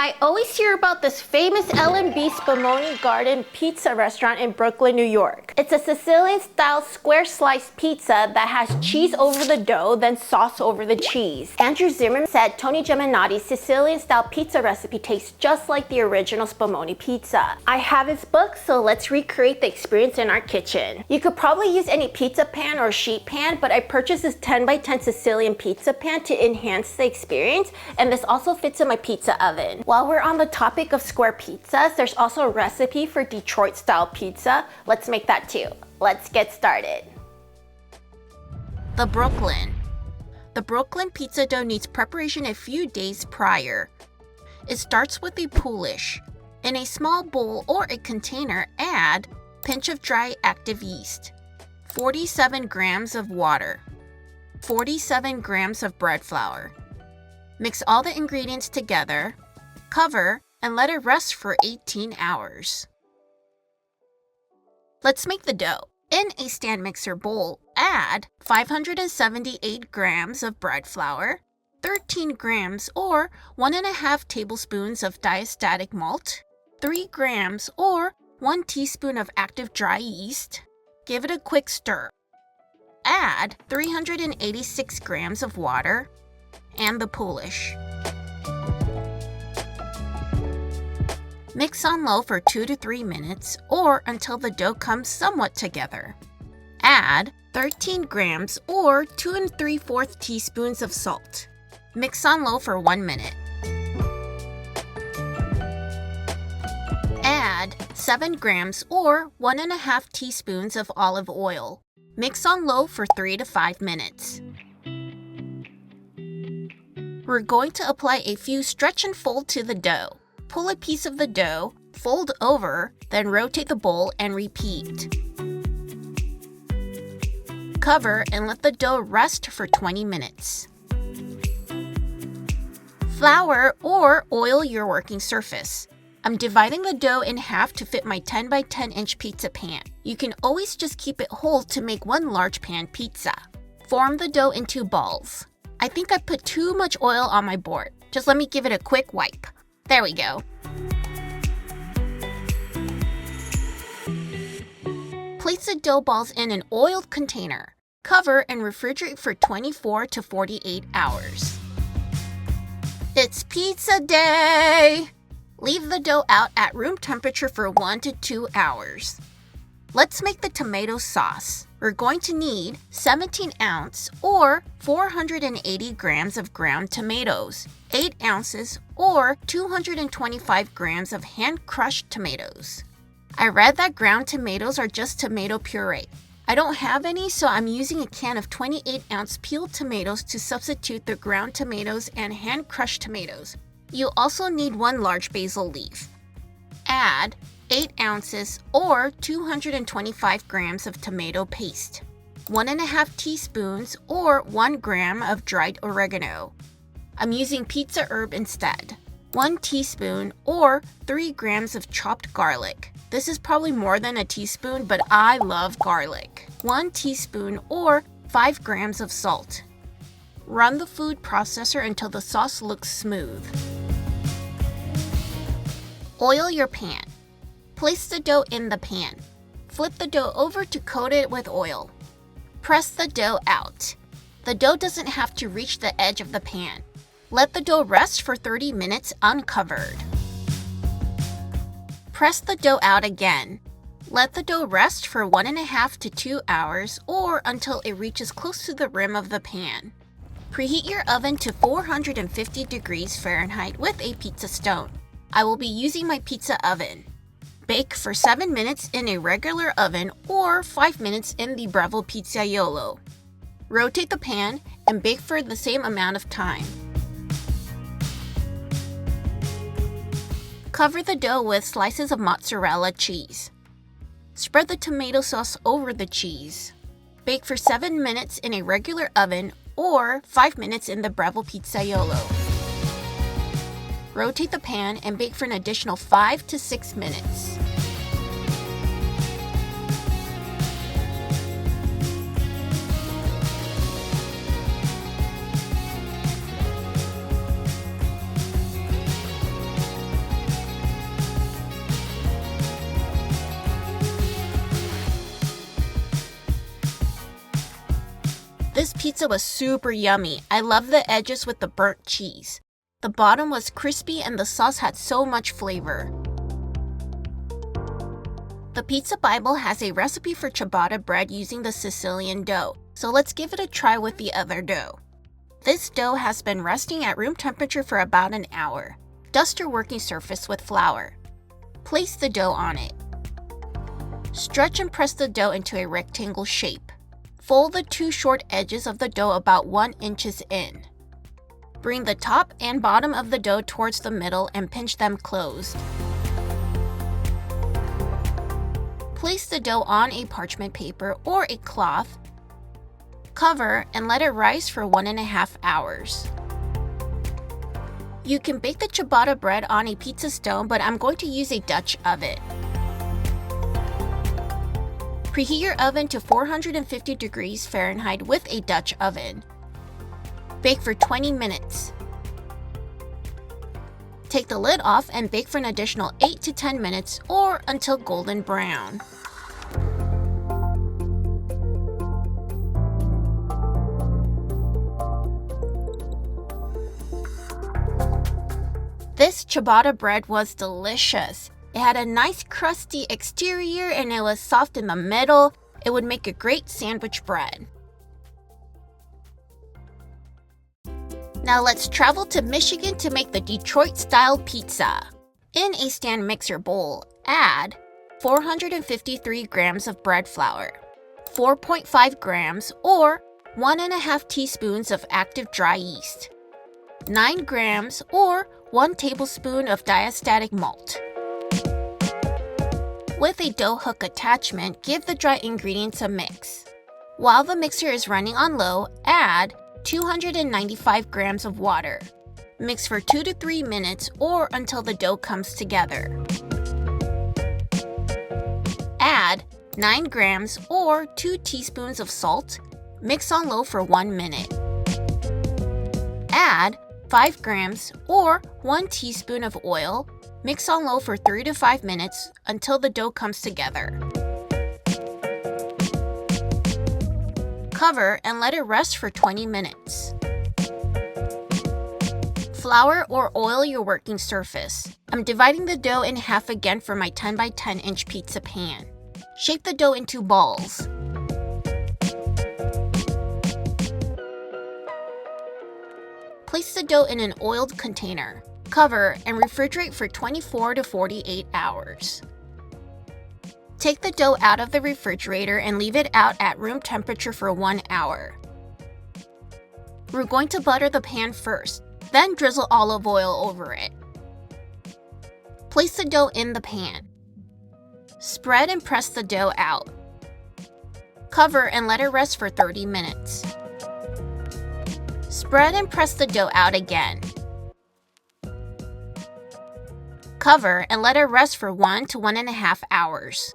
I always hear about this famous L&B Spumoni Garden pizza restaurant in Brooklyn, New York. It's a Sicilian-style square sliced pizza that has cheese over the dough, then sauce over the cheese. Andrew Zimmerman said Tony Geminati's Sicilian-style pizza recipe tastes just like the original Spumoni pizza. I have his book, so let's recreate the experience in our kitchen. You could probably use any pizza pan or sheet pan, but I purchased this 10x10 Sicilian pizza pan to enhance the experience, and this also fits in my pizza oven. While we're on the topic of square pizzas, there's also a recipe for Detroit-style pizza. Let's make that too. Let's get started. The Brooklyn pizza dough needs preparation a few days prior. It starts with a Poolish. In a small bowl or a container, add pinch of dry active yeast, 47 grams of water, 47 grams of bread flour. Mix all the ingredients together. Cover and let it rest for 18 hours. Let's make the dough. In a stand mixer bowl, add 578 grams of bread flour, 13 grams or 1.5 tablespoons of diastatic malt, 3 grams or 1 teaspoon of active dry yeast. Give it a quick stir. Add 386 grams of water and the Poolish. Mix on low for 2 to 3 minutes or until the dough comes somewhat together. Add 13 grams or 2 3/4 teaspoons of salt. Mix on low for 1 minute. Add 7 grams or 1.5 teaspoons of olive oil. Mix on low for 3 to 5 minutes. We're going to apply a few stretch and fold to the dough. Pull a piece of the dough, fold over, then rotate the bowl and repeat. Cover and let the dough rest for 20 minutes. Flour or oil your working surface. I'm dividing the dough in half to fit my 10x10 inch pizza pan. You can always just keep it whole to make one large pan pizza. Form the dough into balls. I think I put too much oil on my board. Just let me give it a quick wipe. There we go. Place the dough balls in an oiled container. Cover and refrigerate for 24 to 48 hours. It's pizza day! Leave the dough out at room temperature for 1 to 2 hours. Let's make the tomato sauce. We're going to need 17-ounce or 480 grams of ground tomatoes, 8 ounces or 225 grams of hand-crushed tomatoes. I read that ground tomatoes are just tomato puree. I don't have any, so I'm using a can of 28-ounce peeled tomatoes to substitute the ground tomatoes and hand-crushed tomatoes. You also need 1 large basil leaf. Add 8 ounces or 225 grams of tomato paste, 1.5 teaspoons or 1 gram of dried oregano. I'm using pizza herb instead. 1 teaspoon or 3 grams of chopped garlic. This is probably more than a teaspoon, but I love garlic. 1 teaspoon or 5 grams of salt. Run the food processor until the sauce looks smooth. Oil your pan. Place the dough in the pan. Flip the dough over to coat it with oil. Press the dough out. The dough doesn't have to reach the edge of the pan. Let the dough rest for 30 minutes uncovered. Press the dough out again. Let the dough rest for 1.5 to 2 hours or until it reaches close to the rim of the pan. Preheat your oven to 450 degrees Fahrenheit with a pizza stone. I will be using my pizza oven. Bake for 7 minutes in a regular oven or 5 minutes in the Breville Pizzaiolo. Rotate the pan and bake for the same amount of time. Cover the dough with slices of mozzarella cheese. Spread the tomato sauce over the cheese. Bake for 7 minutes in a regular oven or 5 minutes in the Breville Pizzaiolo. Rotate the pan and bake for an additional 5 to 6 minutes. pizza was super yummy. I love the edges with the burnt cheese. The bottom was crispy and the sauce had so much flavor. The Pizza Bible has a recipe for ciabatta bread using the Sicilian dough, so let's give it a try with the other dough. This dough has been resting at room temperature for about an hour. Dust your working surface with flour. Place the dough on it. Stretch and press the dough into a rectangle shape. Fold the two short edges of the dough about 1 inch in. Bring the top and bottom of the dough towards the middle and pinch them closed. Place the dough on a parchment paper or a cloth. Cover and let it rise for 1.5 hours. You can bake the ciabatta bread on a pizza stone, but I'm going to use a Dutch oven. Preheat your oven to 450 degrees Fahrenheit with a Dutch oven. Bake for 20 minutes. Take the lid off and bake for an additional 8 to 10 minutes or until golden brown. This ciabatta bread was delicious. It had a nice crusty exterior and it was soft in the middle. It would make a great sandwich bread. Now let's travel to Michigan to make the Detroit-style pizza. In a stand mixer bowl, add 453 grams of bread flour, 4.5 grams or 1.5 teaspoons of active dry yeast, 9 grams or 1 tablespoon of diastatic malt. With a dough hook attachment, give the dry ingredients a mix. While the mixer is running on low, add 295 grams of water. Mix for 2 to 3 minutes or until the dough comes together. Add 9 grams or 2 teaspoons of salt. Mix on low for 1 minute. Add 5 grams or 1 teaspoon of oil. Mix on low for 3 to 5 minutes until the dough comes together. Cover and let it rest for 20 minutes. Flour or oil your working surface. I'm dividing the dough in half again for my 10 by 10 inch pizza pan. Shape the dough into balls. Place the dough in an oiled container. Cover and refrigerate for 24 to 48 hours. Take the dough out of the refrigerator and leave it out at room temperature for 1 hour. We're going to butter the pan first, then drizzle olive oil over it. Place the dough in the pan. Spread and press the dough out. Cover and let it rest for 30 minutes. Spread and press the dough out again. Cover and let it rest for 1 to 1.5 hours.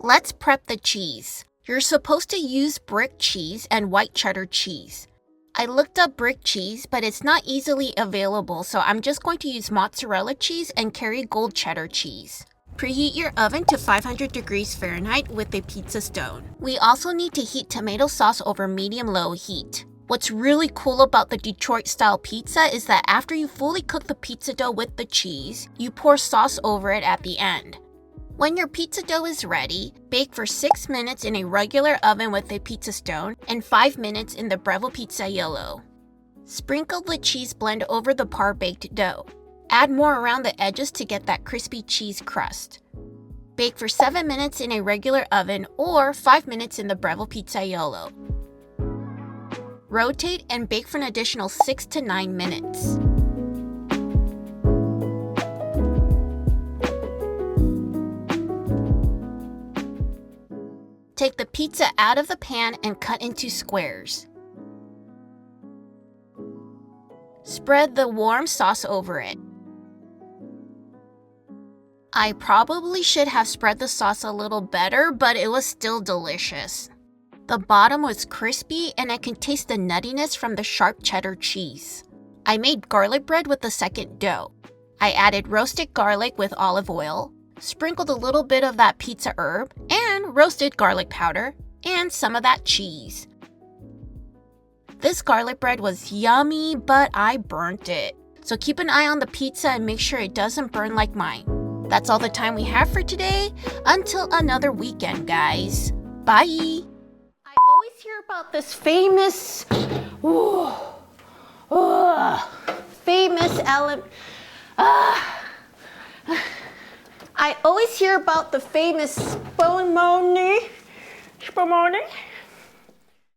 Let's prep the cheese. You're supposed to use brick cheese and white cheddar cheese. I looked up brick cheese, but it's not easily available, so I'm just going to use mozzarella cheese and Kerrygold cheddar cheese. Preheat your oven to 500 degrees Fahrenheit with a pizza stone. We also need to heat tomato sauce over medium-low heat. What's really cool about the Detroit-style pizza is that after you fully cook the pizza dough with the cheese, you pour sauce over it at the end. When your pizza dough is ready, bake for 6 minutes in a regular oven with a pizza stone and 5 minutes in the Breville Pizzaiolo. Sprinkle the cheese blend over the par-baked dough. Add more around the edges to get that crispy cheese crust. Bake for 7 minutes in a regular oven or 5 minutes in the Breville Pizzaiolo. Rotate and bake for an additional 6 to 9 minutes. Take the pizza out of the pan and cut into squares. Spread the warm sauce over it. I probably should have spread the sauce a little better, but it was still delicious. The bottom was crispy and I can taste the nuttiness from the sharp cheddar cheese. I made garlic bread with the second dough. I added roasted garlic with olive oil, sprinkled a little bit of that pizza herb, and roasted garlic powder, and some of that cheese. This garlic bread was yummy, but I burnt it. So keep an eye on the pizza and make sure it doesn't burn like mine. That's all the time we have for today. Until another weekend, guys. Bye! I always hear about this famous I always hear about the famous spumoni.